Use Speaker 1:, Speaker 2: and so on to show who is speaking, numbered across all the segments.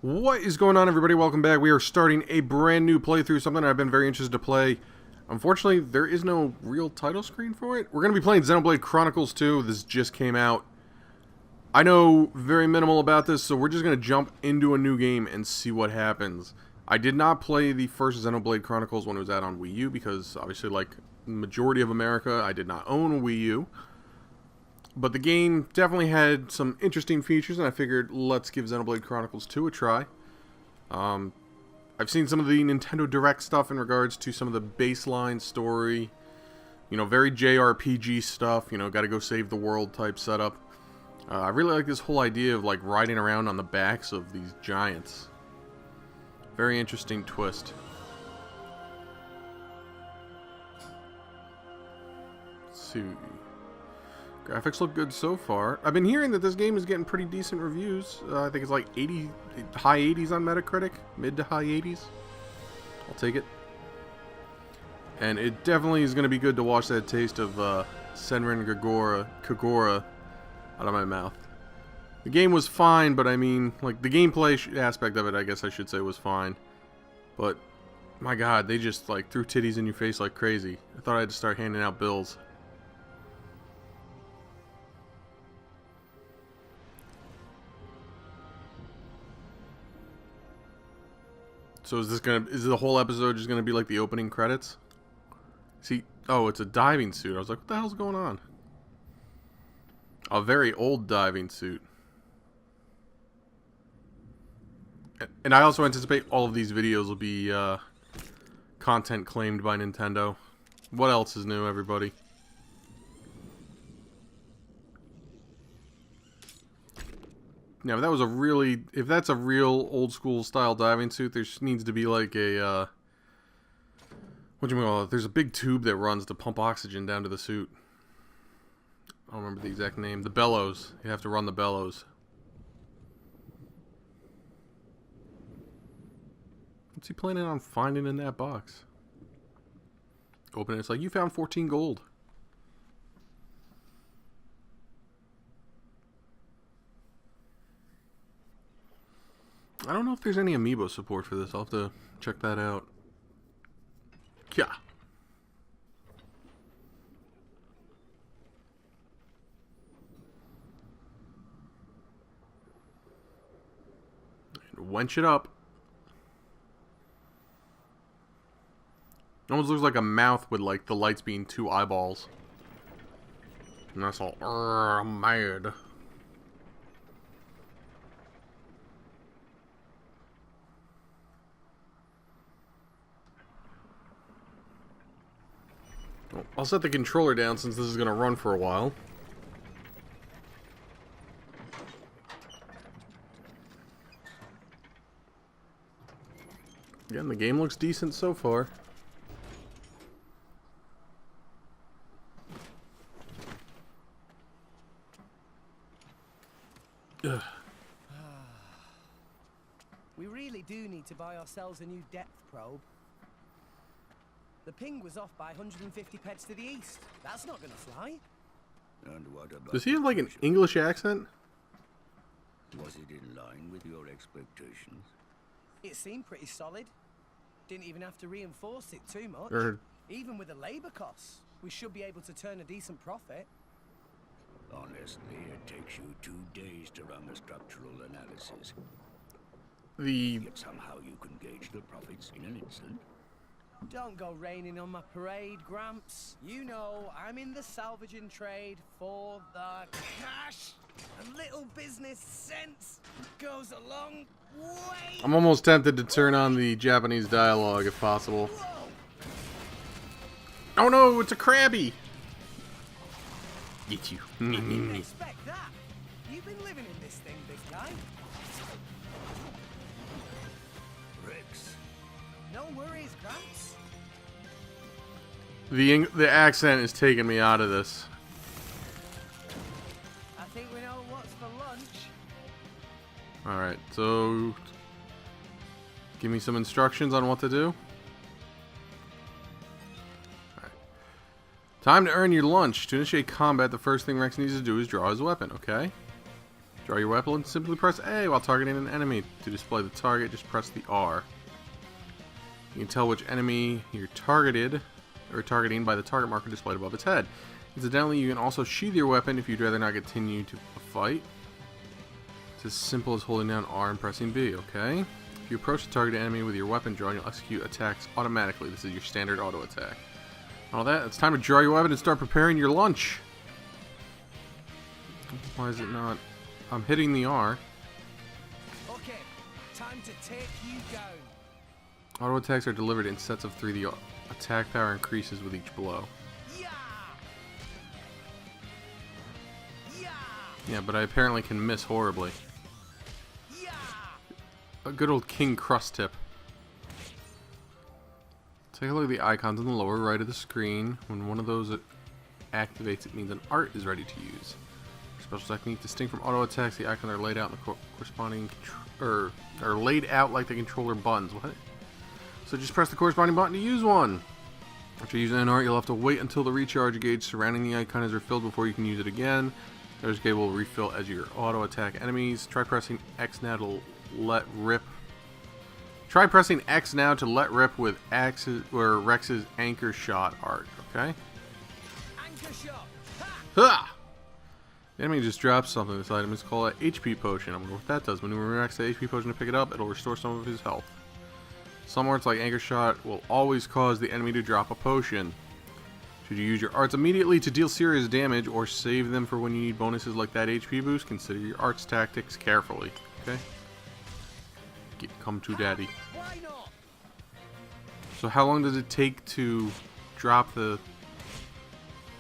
Speaker 1: What is going on, everybody? Welcome back. We are starting a brand new playthrough, something I've been very interested to play. Unfortunately, there is no real title screen for it. We're going to be playing Xenoblade Chronicles 2. This just came out. I know very minimal about this, so we're just going to jump into a new game and see what happens. I did not play the first Xenoblade Chronicles when it was out on Wii U, because obviously, like the majority of America, I did not own a Wii U. But the game definitely had some interesting features, and I figured let's give Xenoblade Chronicles 2 a try. I've seen some of the Nintendo Direct stuff in regards to some of the baseline story. You know, very JRPG stuff, you know, gotta go save the world type setup. I really like this whole idea of, like, riding around on the backs of these giants. Very interesting twist. Let's see. Graphics look good so far. I've been hearing that this game is getting pretty decent reviews. I think it's like high 80s on Metacritic. Mid to high 80s. I'll take it. And it definitely is going to be good to wash that taste of Senran Kagura out of my mouth. The game was fine, but I mean, like, the gameplay aspect of it, I guess I should say, was fine. But, my god, they just, like, threw titties in your face like crazy. I thought I had to start handing out bills. So is the whole episode just gonna be like the opening credits? See, oh, it's a diving suit. I was like, what the hell's going on? A very old diving suit. And I also anticipate all of these videos will be content claimed by Nintendo. What else is new, everybody? Now, if that's a real old school style diving suit, there needs to be like a, whatchamacallit, there's a big tube that runs to pump oxygen down to the suit. I don't remember the exact name. The bellows. You have to run the bellows. What's he planning on finding in that box? Open it, it's like, you found 14 gold. I don't know if there's any amiibo support for this. I'll have to check that out. Yeah. And wench it up. It almost looks like a mouth with, like, the lights being two eyeballs. And that's all, I'm mad. I'll set the controller down since this is going to run for a while. Again, the game looks decent so far. Ugh.
Speaker 2: We really do need to buy ourselves a new depth probe. The ping was off by 150 pets to the east. That's not gonna fly.
Speaker 3: And what about
Speaker 1: Does he have like an English accent?
Speaker 3: Was it in line with your expectations?
Speaker 2: It seemed pretty solid. Didn't even have to reinforce it too much. Even with the labor costs, we should be able to turn a decent profit.
Speaker 3: Honestly, it takes you 2 days to run the structural analysis. Yet somehow you can gauge the profits in an instant.
Speaker 2: Don't go raining on my parade, Gramps. You know I'm in the salvaging trade for the cash. And little business sense goes a long way.
Speaker 1: I'm almost tempted to turn on the Japanese dialogue if possible.
Speaker 2: Whoa.
Speaker 1: Oh no, it's a Krabby! Get you.
Speaker 2: I didn't expect that. You've been living in this thing, big guy.
Speaker 3: Rex.
Speaker 2: No worries, Gramps.
Speaker 1: The accent is taking me out of this.
Speaker 2: I think we know what's for lunch.
Speaker 1: Alright, so give me some instructions on what to do. Alright. Time to earn your lunch. To initiate combat, the first thing Rex needs to do is draw his weapon, okay? Draw your weapon and simply press A while targeting an enemy. To display the target, just press the R. You can tell which enemy you're targeted or targeting by the target marker displayed above its head. Incidentally, you can also sheath your weapon if you'd rather not continue to fight. It's as simple as holding down R and pressing B, okay? If you approach the targeted enemy with your weapon drawn, you'll execute attacks automatically. This is your standard auto attack. All that, it's time to draw your weapon and start preparing your lunch. Why is it not? I'm hitting the R.
Speaker 2: Okay, time to take you down.
Speaker 1: Auto attacks are delivered in sets of 3. The attack power increases with each blow.
Speaker 2: Yeah. Yeah.
Speaker 1: Yeah, but I apparently can miss horribly.
Speaker 2: Yeah.
Speaker 1: A good old King Crust tip. Take a look at the icons on the lower right of the screen. When one of those activates, it means an art is ready to use. Special technique distinct from auto attacks. The icons are laid out in the corresponding, are laid out like the controller buttons. What? So just press the corresponding button to use one. After using an art, you'll have to wait until the recharge gauge surrounding the icon is refilled before you can use it again. The recharge gauge will refill as your auto attack enemies. Try pressing X now to let rip. Try pressing X now to let rip with Rex's anchor shot art. Okay.
Speaker 2: Anchor shot.
Speaker 1: Ha! The enemy just drops something. This item is called an HP potion. I wonder what that does. When you Rex the HP potion to pick it up, it'll restore some of his health. Some arts like Anchor Shot will always cause the enemy to drop a potion. Should you use your arts immediately to deal serious damage or save them for when you need bonuses like that HP boost, consider your arts tactics carefully. Okay? Come to daddy.
Speaker 2: Why not?
Speaker 1: So how long does it take to drop the...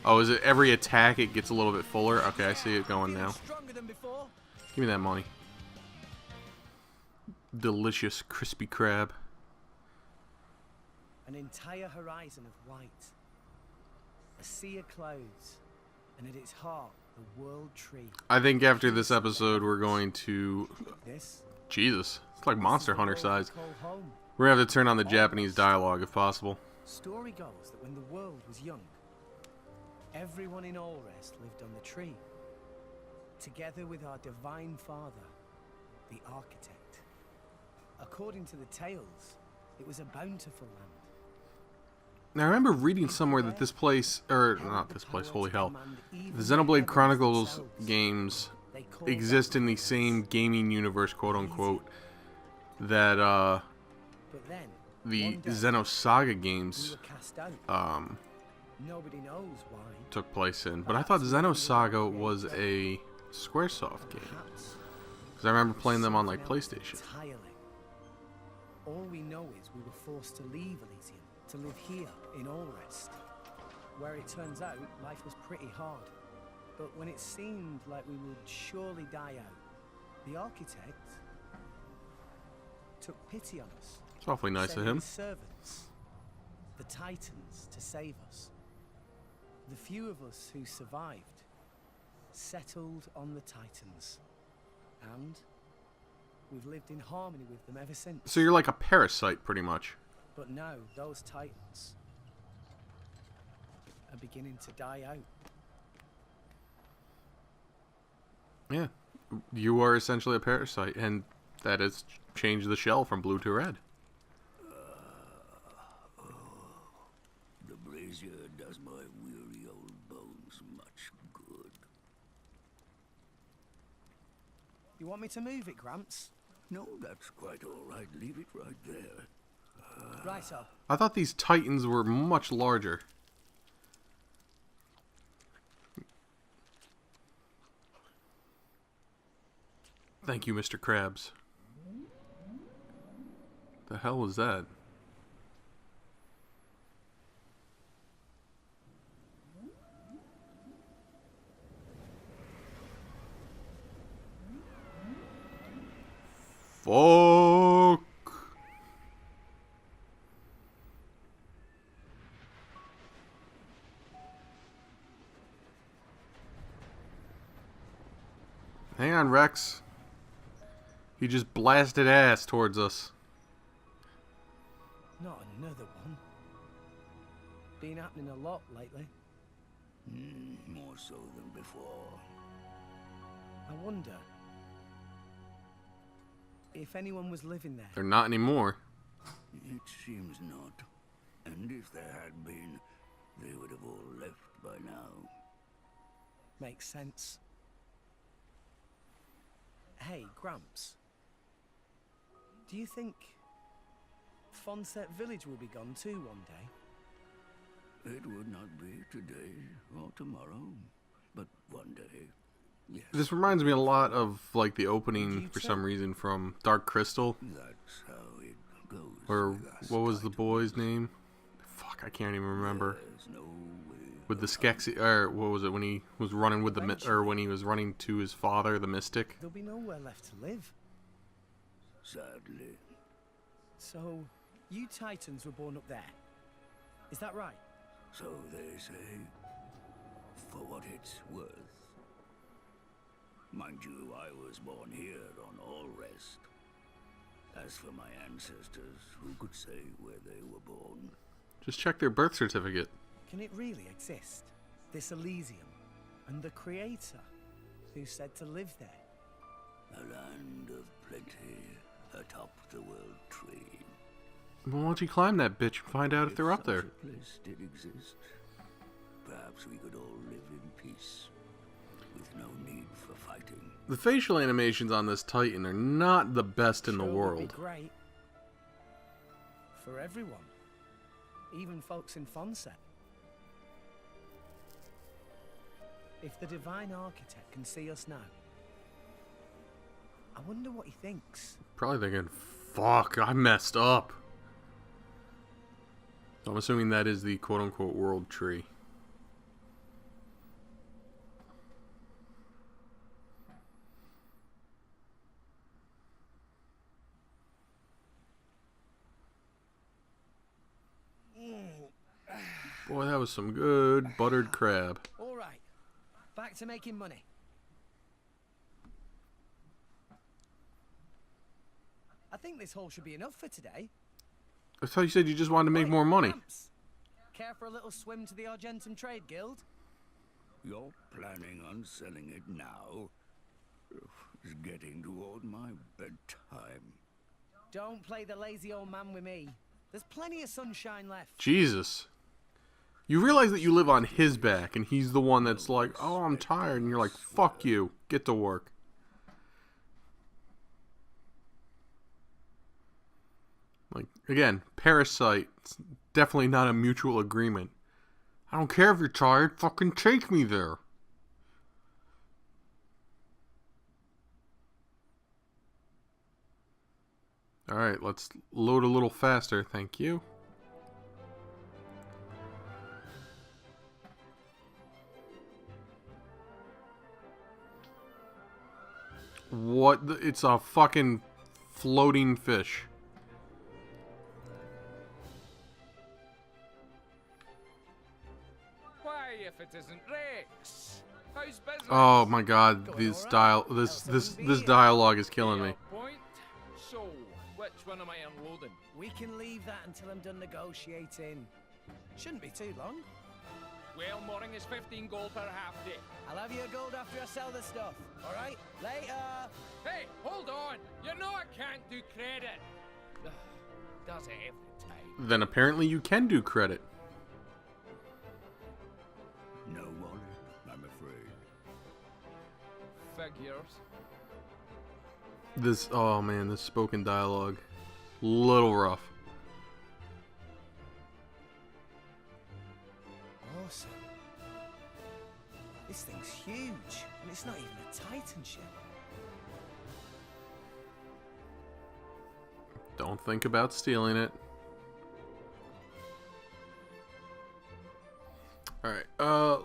Speaker 1: Oh, is it every attack it gets a little bit fuller? Okay, I see it going now.
Speaker 2: Stronger than before.
Speaker 1: Give me that money. Delicious crispy crab.
Speaker 2: An entire horizon of white. A sea of clouds. And at its heart, the world tree.
Speaker 1: I think after this episode we're going to...
Speaker 2: This?
Speaker 1: Jesus. It's like Monster Hunter size.
Speaker 2: Call home.
Speaker 1: We're going to have to turn on the Japanese dialogue if possible.
Speaker 2: Story goes that when the world was young, everyone in Allrest lived on the tree, together with our divine father, the architect. According to the tales, it was a bountiful land.
Speaker 1: Now I remember reading somewhere that this place, or not this place, holy hell, the Xenoblade Chronicles games exist in the same gaming universe, quote unquote, that
Speaker 2: But then,
Speaker 1: the
Speaker 2: one day,
Speaker 1: Xenosaga
Speaker 2: we
Speaker 1: games
Speaker 2: were cast out. Nobody knows why.
Speaker 1: took place in. But I thought Xenosaga was a Squaresoft game,
Speaker 2: Perhaps
Speaker 1: because I remember playing them on like
Speaker 2: something else
Speaker 1: PlayStation.
Speaker 2: entirely. All we know is we were forced to leave Elysium to live here in Allrest, where it turns out life was pretty hard. But when it seemed like we would surely die out, the architect took pity on us.
Speaker 1: It's awfully nice of
Speaker 2: sending
Speaker 1: him.
Speaker 2: his servants, the Titans, to save us. The few of us who survived settled on the Titans, and we've lived in harmony with them ever since.
Speaker 1: So you're like a parasite, pretty much.
Speaker 2: But now those Titans are beginning to die out.
Speaker 1: Yeah, you are essentially a parasite, and that has changed the shell from blue to red.
Speaker 3: The brazier does my weary old bones much good.
Speaker 2: You want me to move it, Gramps?
Speaker 3: No, that's quite all right. Leave it right there.
Speaker 2: Right up.
Speaker 1: I thought these Titans were much larger. Thank you, Mr. Krabs. The hell was that? Fuck. Hang on, Rex. He just blasted ass towards us.
Speaker 2: Not another one. Been happening a lot lately.
Speaker 3: More so than before.
Speaker 2: I wonder, if anyone was living there.
Speaker 1: They're not anymore.
Speaker 3: It seems not. And if there had been, they would have all left by now.
Speaker 2: Makes sense. Hey, Gramps. Do you think Fonset Village will be gone too one day?
Speaker 3: It would not be today or tomorrow, but one day. Yes.
Speaker 1: This reminds me a lot of like the opening for some reason from Dark Crystal.
Speaker 3: That's how it goes.
Speaker 1: Or
Speaker 3: with us,
Speaker 1: what was the
Speaker 3: Titan.
Speaker 1: boy's name? Fuck, I can't even remember.
Speaker 3: There's no way
Speaker 1: With the Skexy, or what was it when he was running with the or when he was running to his father, the Mystic?
Speaker 2: There'll be nowhere left to live.
Speaker 3: Sadly.
Speaker 2: So, you Titans were born up there. Is that right?
Speaker 3: So they say. For what it's worth. Mind you, I was born here on All Rest. As for my ancestors, who could say where they were born?
Speaker 1: Just check their birth certificate.
Speaker 2: Can it really exist? This Elysium? And the Creator? Who said to live there?
Speaker 3: A land of plenty atop the world tree.
Speaker 1: Well, why don't you climb that bitch and find out if they're up there?
Speaker 3: Such a place did exist, perhaps we could all live in peace, with no need for fighting.
Speaker 1: The facial animations on this Titan are not the best in the
Speaker 2: Sure would
Speaker 1: world.
Speaker 2: be great. For everyone. Even folks in Fonset. If the Divine Architect can see us now, I wonder what he thinks.
Speaker 1: Probably thinking, fuck, I messed up. So I'm assuming that is the quote-unquote world tree. Boy, that was some good buttered crab.
Speaker 2: All right, back to making money. I think this haul should be enough for today.
Speaker 1: I thought you said you just wanted to make
Speaker 2: Oi,
Speaker 1: more money.
Speaker 2: Gramps, care for a little swim to the Argentum Trade Guild?
Speaker 3: You're planning on selling it now? It's getting toward my bedtime.
Speaker 2: Don't play the lazy old man with me. There's plenty of sunshine left.
Speaker 1: Jesus. You realize that you live on his back, and he's the one that's like, oh, I'm tired, and you're like, fuck you, get to work. Like, again, parasite, it's definitely not a mutual agreement. I don't care if you're tired, fucking take me there. Alright, let's load a little faster, thank you. What? It's a fucking floating fish.
Speaker 4: Why, if it isn't Rex? How's business?
Speaker 1: Oh my god, this dialogue is killing me.
Speaker 4: Point. So, which one am I unloading?
Speaker 2: We can leave that until I'm done negotiating. Shouldn't be too long.
Speaker 4: Well, morning is 15 gold per half day.
Speaker 2: I'll have your gold after I sell the stuff. All right? Later.
Speaker 4: Hey, hold on! You know I can't do credit. Does it every time?
Speaker 1: Then apparently you can do credit.
Speaker 3: No wallet, I'm afraid.
Speaker 4: Figures.
Speaker 1: This, oh man, this spoken dialogue. Little rough.
Speaker 2: Awesome. This thing's huge, and it's not even a Titan ship.
Speaker 1: Don't think about stealing it. Alright,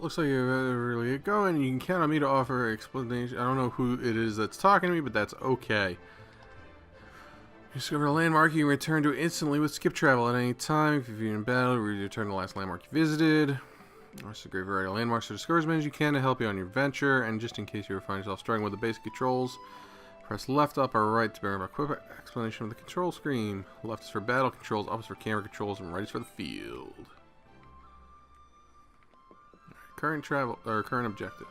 Speaker 1: looks like you're really going, and you can count on me to offer explanation. I don't know who it is that's talking to me, but that's okay. You discover a landmark, you can return to it instantly with skip travel at any time. If you're in battle, return to the last landmark you visited. There's a great variety of landmarks to discover as many as you can to help you on your venture, and just in case you ever find yourself struggling with the basic controls, press left, up, or right to bring up a quick explanation of the control screen. Left is for battle controls, up is for camera controls, and right is for the field. Current travel, or current objective.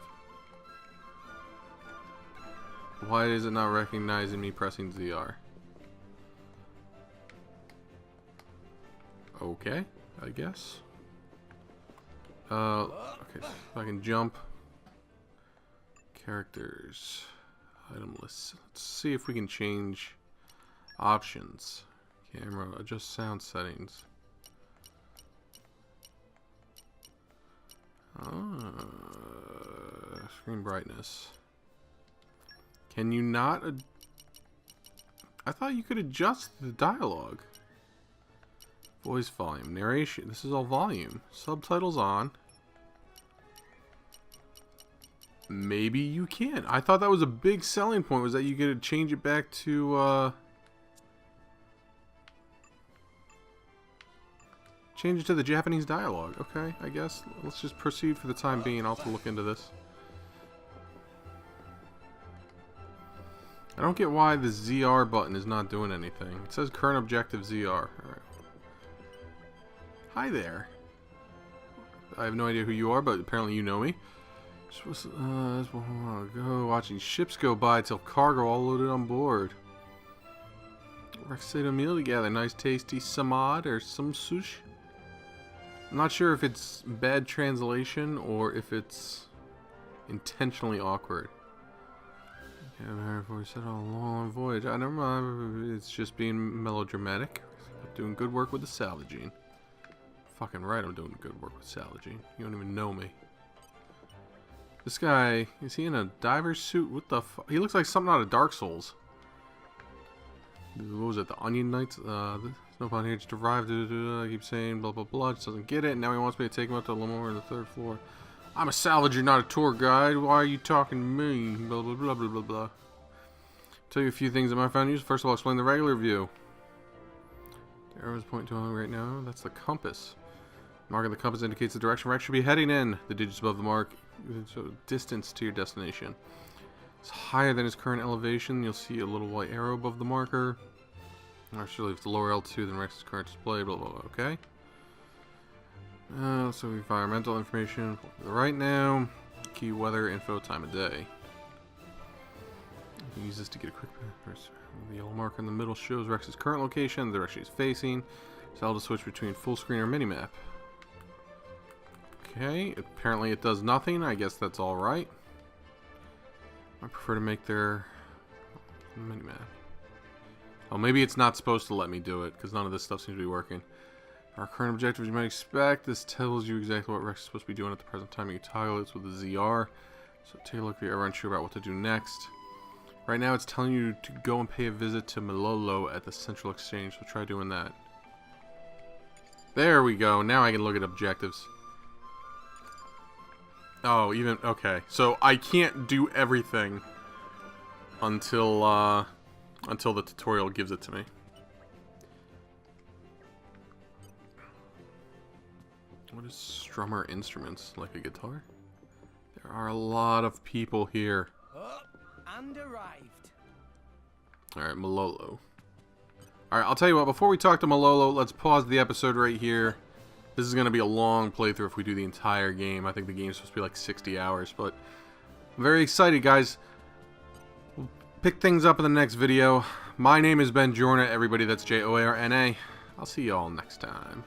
Speaker 1: Why is it not recognizing me pressing ZR? Okay, I guess. Okay, so if I can jump. Characters. Item lists. Let's see if we can change options. Camera, adjust sound settings. Screen brightness. Can you not? I thought you could adjust the dialogue. Voice volume, narration. This is all volume. Subtitles on. Maybe you can. I thought that was a big selling point, was that you could change it back to change it to the Japanese dialogue. Okay, I guess. Let's just proceed for the time being. I'll have to look into this. I don't get why the ZR button is not doing anything. It says current objective ZR. Alright. Hi there. I have no idea who you are, but apparently you know me. This was a while ago, watching ships go by till cargo all loaded on board. Rex ate a meal together. Nice tasty samad or some sushi. I'm not sure if it's bad translation or if it's intentionally awkward. Yeah, before we set on a long voyage. I never mind. It's just being melodramatic. Doing good work with the salvaging. Fucking right, I'm doing good work with salvaging. You don't even know me. This guy, is he in a diver's suit? What the fuck? He looks like something out of Dark Souls. What was it? The Onion Knights? No point here, just arrived. I keep saying blah blah blah. Just doesn't get it. And now he wants me to take him up to a little more on the 3rd floor. I'm a salvager, not a tour guide. Why are you talking to me? Blah blah blah blah blah blah. Tell you a few things that I found useful. First of all, I'll explain the regular view. The arrow's pointing to right now. That's the compass. Mark on the compass indicates the direction Rex should be heading in. The digits above the mark show distance to your destination. It's higher than his current elevation. You'll see a little white arrow above the marker. Actually, if it's lower altitude than Rex's current display, blah blah blah. Okay. So environmental information right now. Key weather info, time of day. You can use this to get a quick. The yellow marker in the middle shows Rex's current location, the direction he's facing. So I'll just switch between full screen or minimap. Okay, apparently it does nothing. I guess that's alright. I prefer to make their minimap. Oh, maybe it's not supposed to let me do it, because none of this stuff seems to be working. Our current objective, as you might expect, this tells you exactly what Rex is supposed to be doing at the present time. You can toggle this with the ZR. So take a look if you're ever unsure about what to do next. Right now it's telling you to go and pay a visit to Malolo at the Central Exchange, so try doing that. There we go, now I can look at objectives. Oh, even, okay. So I can't do everything until the tutorial gives it to me. What is strummer instruments? Like a guitar? There are a lot of people here.
Speaker 2: Oh, and arrived.
Speaker 1: Alright, Malolo. Alright, I'll tell you what, before we talk to Malolo, let's pause the episode right here. This is going to be a long playthrough if we do the entire game. I think the game's supposed to be like 60 hours, but I'm very excited, guys. We'll pick things up in the next video. My name is Ben Jorna, everybody. That's Jorna. I'll see you all next time.